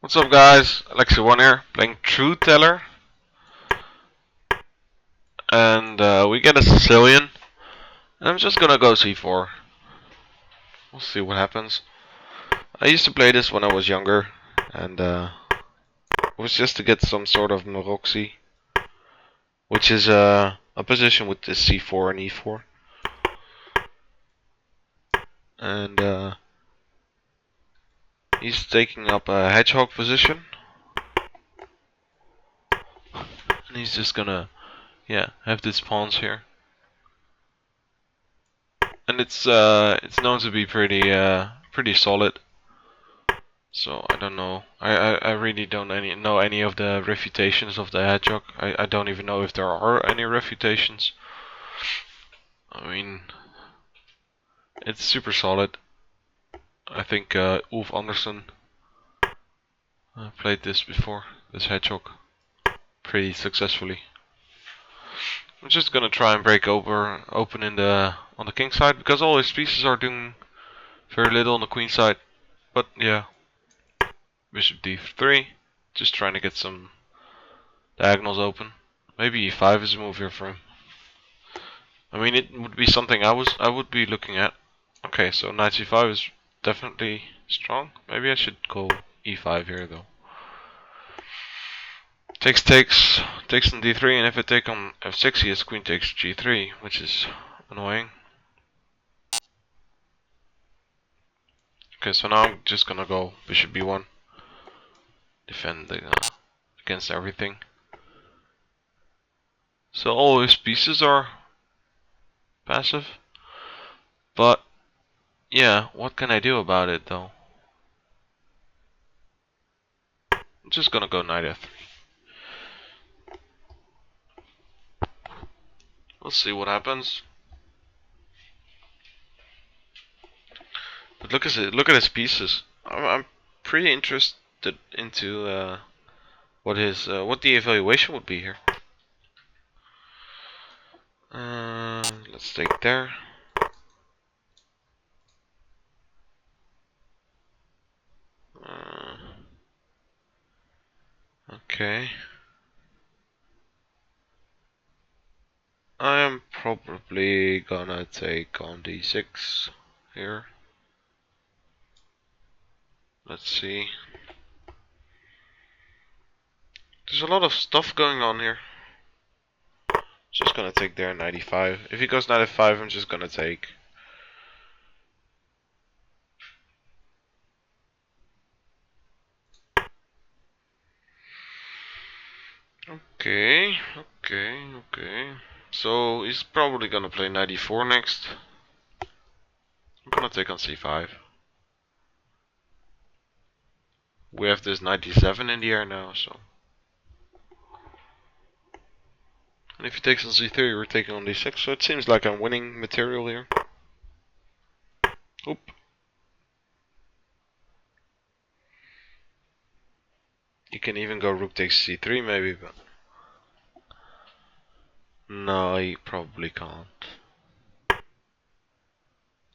What's up guys, alexy1 here, playing Trueteller, and we get a Sicilian, and I'm just gonna go c4. We'll see what happens. I used to play this when I was younger, and it was just to get some sort of Maroxy, which is a position with the c4 and e4. And he's taking up a hedgehog position, and he's just gonna, have these pawns here. And it's known to be pretty solid. So I don't know. I really don't know any of the refutations of the hedgehog. I don't even know if there are any refutations. I mean, it's super solid. I think Ulf Anderson played this before, this hedgehog, pretty successfully. I'm just gonna try and break open on the king side because all his pieces are doing very little on the queen side. But yeah, bishop d3, just trying to get some diagonals open. Maybe e5 is a move here for him. I mean, it would be something I would be looking at. Okay, so knight c5 is definitely strong. Maybe I should go e5 here though. Takes on d3, and if I take on f6, he has queen takes g3, which is annoying. Okay, so now I'm just gonna go bishop b1, defend against everything. So all his pieces are passive, but yeah, what can I do about it though? I'm just gonna go knight f3. We'll see what happens. But look at his pieces. I'm pretty interested into what the evaluation would be here. Let's take there. Okay. I am probably gonna take on d6 here. Let's see. There's a lot of stuff going on here. Just gonna take there 95. If he goes 95, I'm just gonna take. Okay. So he's probably gonna play 94 next. I'm gonna take on c5. We have this 97 in the air now, so. And if he takes on c3, we're taking on d6, so it seems like I'm winning material here. Oop. You can even go rook takes c3 maybe, but. No, he probably can't.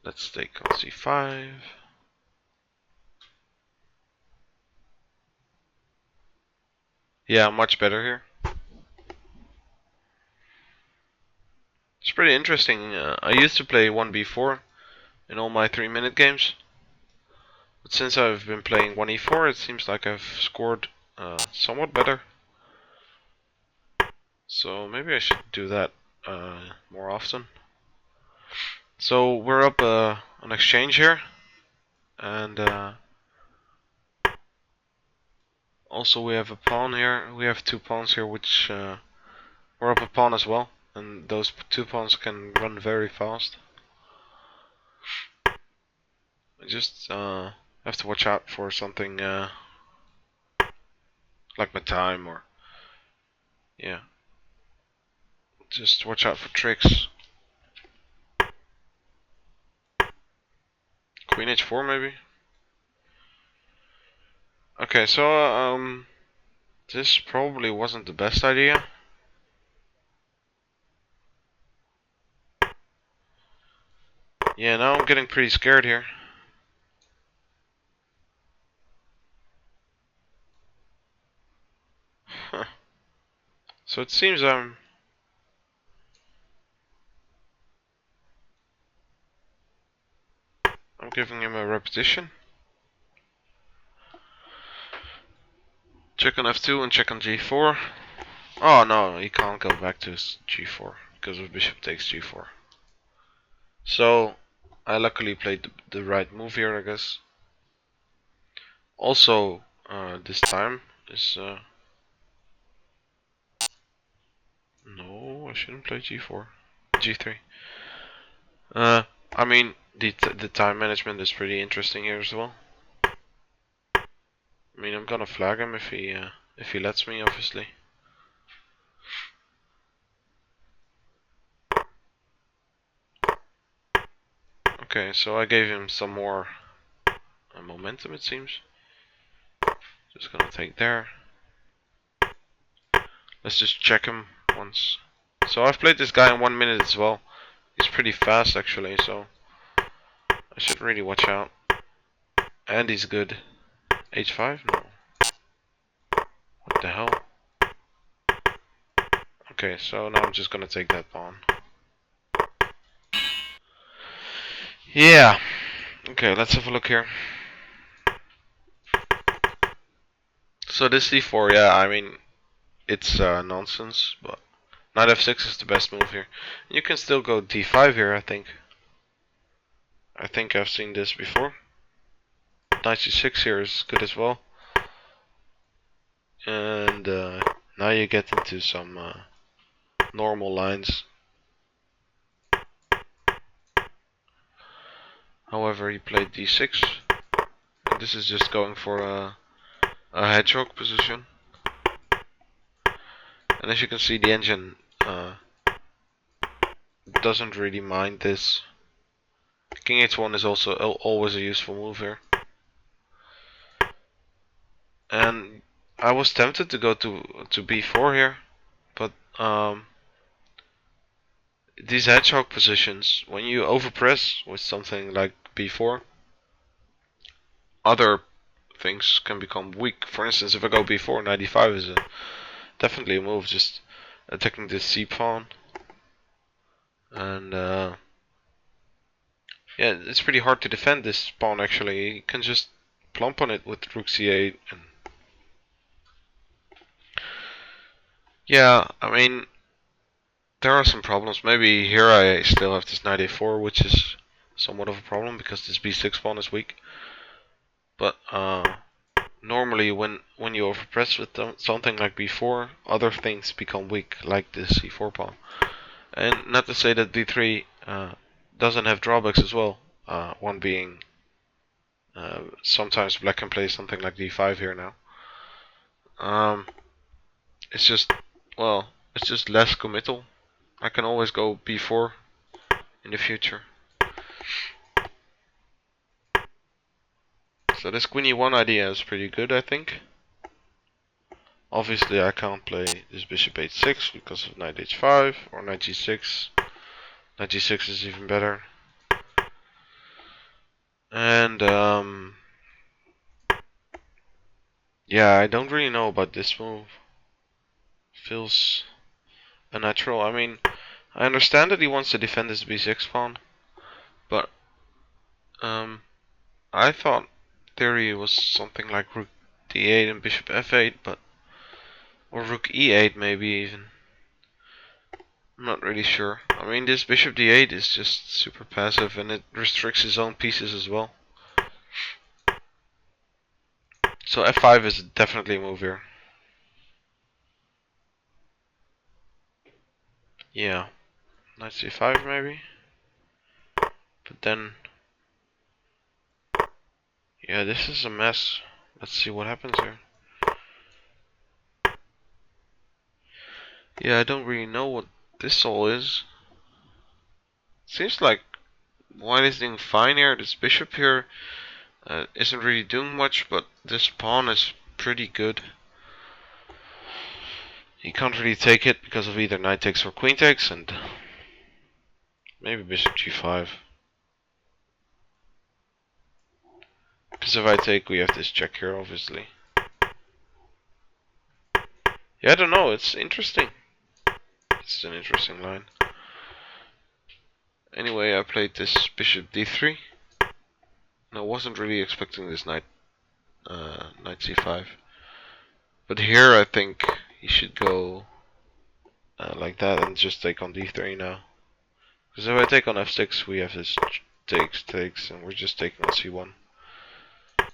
Let's take on c5. Yeah, much better here. It's pretty interesting. I used to play 1b4 in all my 3-minute games. But since I've been playing 1e4, it seems like I've scored somewhat better. So maybe I should do that more often. So we're up on exchange here. And also we have a pawn here. We have 2 pawns here which we're up a pawn as well. And those 2 pawns can run very fast. I just have to watch out for something like my time or yeah. Just watch out for tricks. Queen h4 maybe. Okay, so this probably wasn't the best idea. Yeah, now I'm getting pretty scared here. So it seems I'm giving him a repetition. Check on f2 and check on g4. Oh no, he can't go back to his g4 because of bishop takes g4. So I luckily played the right move here, I guess. Also, this time is no, I shouldn't play g4, g3. I mean the time management is pretty interesting here as well. I mean I'm gonna flag him if he lets me, obviously. Okay, so I gave him some more momentum, it seems. Just gonna take there. Let's just check him once. So I've played this guy in 1 minute as well. He's pretty fast actually, so I should really watch out. And he's good. H5? No. What the hell? Okay, so now I'm just gonna take that pawn. Yeah. Okay, let's have a look here. So this c4, yeah, I mean, it's nonsense, but knight f6 is the best move here. You can still go d5 here, I think. I think I've seen this before. Knight c6 here is good as well. And now you get into some normal lines. However, he played d6. And this is just going for a hedgehog position. And as you can see, the engine doesn't really mind this. King h1 is also always a useful move here. And I was tempted to go to b4 here, but these hedgehog positions, when you overpress with something like b4, other things can become weak. For instance, if I go b4, knight d5 is definitely a move, just attacking this c pawn. And yeah, it's pretty hard to defend this pawn actually. You can just plump on it with rook c8. And yeah, I mean, there are some problems. Maybe here I still have this knight a4, which is somewhat of a problem because this b6 pawn is weak. But normally when you overpress with something like b4, other things become weak, like this c4 pawn. And not to say that d3 doesn't have drawbacks as well. One being sometimes black can play something like d5 here now. It's just, well, it's just less committal. I can always go b4 in the future. So this queen e1 idea is pretty good, I think. Obviously I can't play this bishop h6 because of knight h5 or knight g6. Knight g6 is even better. And yeah, I don't really know about this move. Feels unnatural. I mean, I understand that he wants to defend his b6 pawn, but I thought theory was something like rook d8 and bishop f8, but or rook e8 maybe even. I'm not really sure. I mean, this bishop d8 is just super passive and it restricts his own pieces as well. So f5 is definitely a move here. Yeah, knight c5 maybe. But then, yeah, this is a mess. Let's see what happens here. Yeah, I don't really know what this all is. Seems like white is doing fine here. This bishop here isn't really doing much, but this pawn is pretty good. He can't really take it because of either knight takes or queen takes, and maybe bishop g5. Because if I take, we have this check here, obviously. Yeah, I don't know. It's interesting. It's an interesting line. Anyway, I played this bishop d3. And I wasn't really expecting this knight c5. But here I think he should go like that and just take on d3 now. Because if I take on f6, we have this takes, and we're just taking on c1.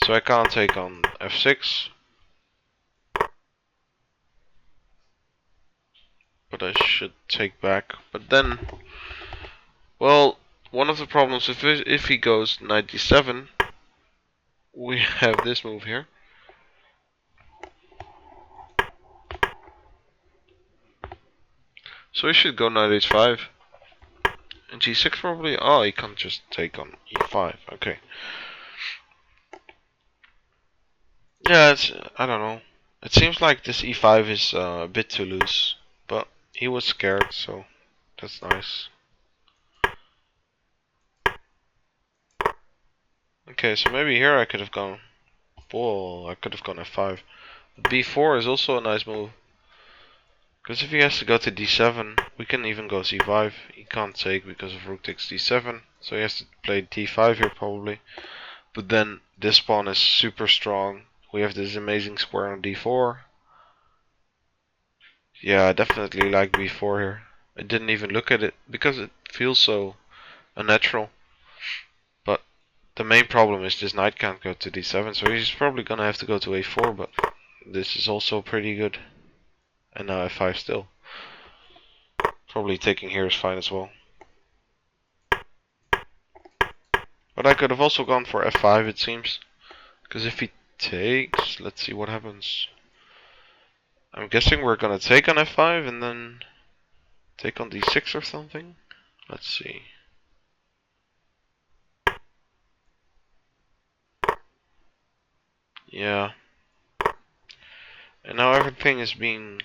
So I can't take on f6. But I should take back. But then, well, one of the problems if he goes knight d7, we have this move here. So he should go knight h5. And g6 probably? Oh, he can't just take on e5. Okay. Yeah, I don't know. It seems like this e5 is a bit too loose. But he was scared, so that's nice. Okay, so maybe here I could have gone... Whoa, I could have gone f5. b4 is also a nice move. Because if he has to go to d7, we can even go c5. He can't take because of rook takes d7. So he has to play d5 here probably. But then this pawn is super strong. We have this amazing square on d4. Yeah, I definitely like b4 here. I didn't even look at it because it feels so unnatural. But the main problem is this knight can't go to d7. So he's probably gonna have to go to a4. But this is also pretty good. And now f5 still. Probably taking here is fine as well. But I could have also gone for f5 it seems. Because if he takes, let's see what happens. I'm guessing we're gonna take on f5 and then take on d6 or something. Let's see. Yeah. And now everything is being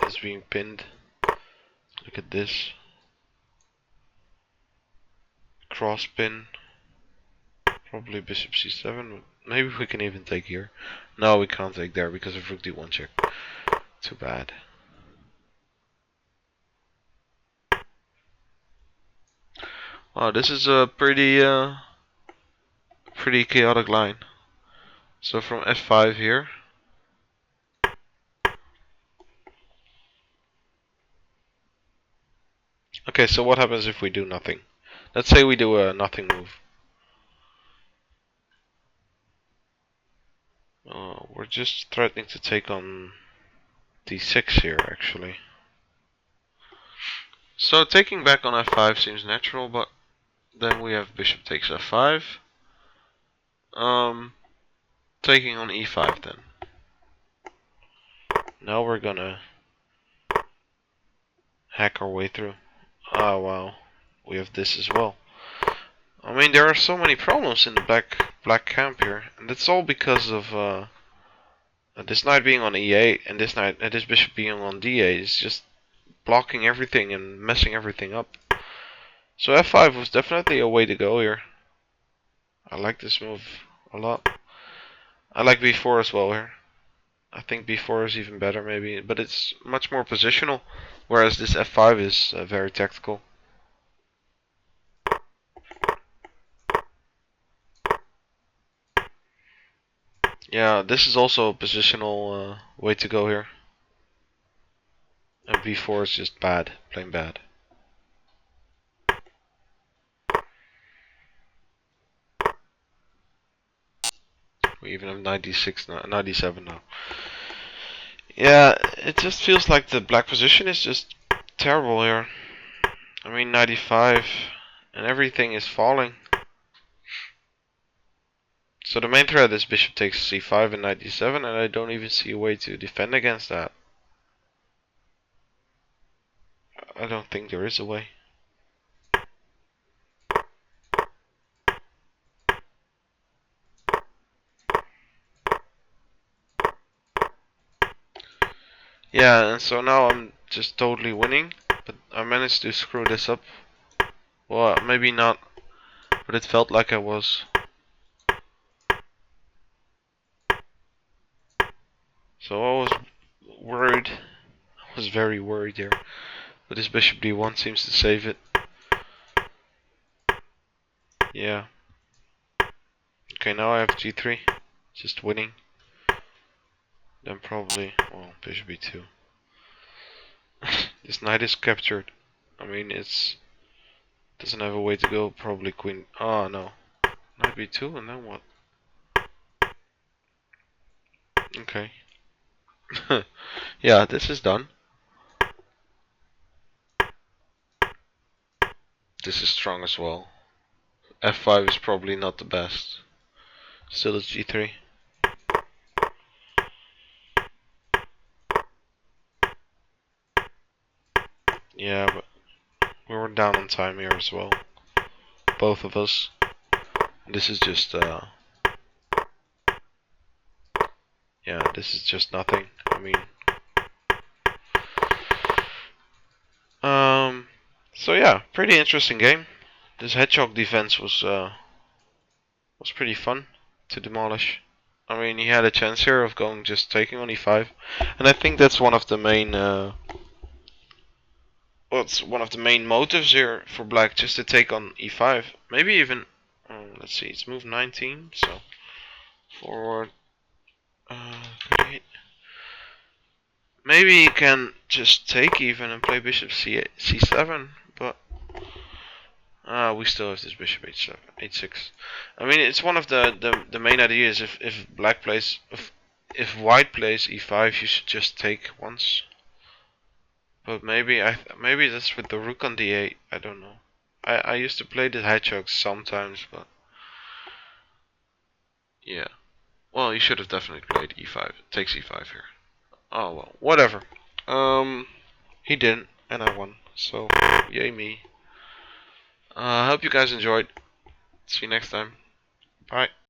is being pinned. Look at this. Cross pin. Probably bishop c7. Maybe we can even take here. No, we can't take there because of rook d1 check. Too bad. Wow, this is a pretty chaotic line. So from f5 here. Okay, so what happens if we do nothing? Let's say we do a nothing move. We're just threatening to take on d6 here, actually. So taking back on f5 seems natural, but then we have bishop takes f5. Taking on e5 then. Now we're gonna hack our way through. Oh wow, we have this as well. I mean, there are so many problems in the black camp here, and it's all because of this knight being on e8 and this bishop being on d8 is just blocking everything and messing everything up. So f5 was definitely a way to go here. I like this move a lot. I like b4 as well here. I think b4 is even better maybe, but it's much more positional, whereas this f5 is very tactical. Yeah, this is also a positional way to go here. And b4 is just bad, plain bad. We even have 96 now, 97 now. Yeah, it just feels like the black position is just terrible here. I mean 95 and everything is falling. So the main threat is bishop takes c5 and knight d7, and I don't even see a way to defend against that. I don't think there is a way. Yeah, and so now I'm just totally winning, but I managed to screw this up. Well, maybe not, but it felt like I was. So I was worried. I was very worried there. But this bishop d1 seems to save it. Yeah. Okay, now I have g3. Just winning. Then probably, well, bishop b2. This knight is captured. I mean, it's doesn't have a way to go. Probably queen. Oh no, knight b2, and then what? Okay. Yeah, this is done. This is strong as well. f5 is probably not the best. Still it's g3. Yeah, but we were down on time here as well. Both of us. This is just yeah, this is just nothing. I mean, so yeah, pretty interesting game. This hedgehog defense was pretty fun to demolish. I mean, he had a chance here of going just taking on e5, and I think that's one of the main what's one of the main motives here for black, just to take on e5. Maybe even let's see, it's move 19, so forward 38. Maybe he can just take even and play bishop c7, but we still have this bishop h7, h6. I mean, it's one of the main ideas. If black plays, if white plays e5, you should just take once. But maybe that's with the rook on d8. I don't know. I used to play the hedgehog sometimes, but yeah. Well, you should have definitely played e5. Takes e5 here. Oh well, whatever. He didn't, and I won. So yay me. I hope you guys enjoyed. See you next time. Bye.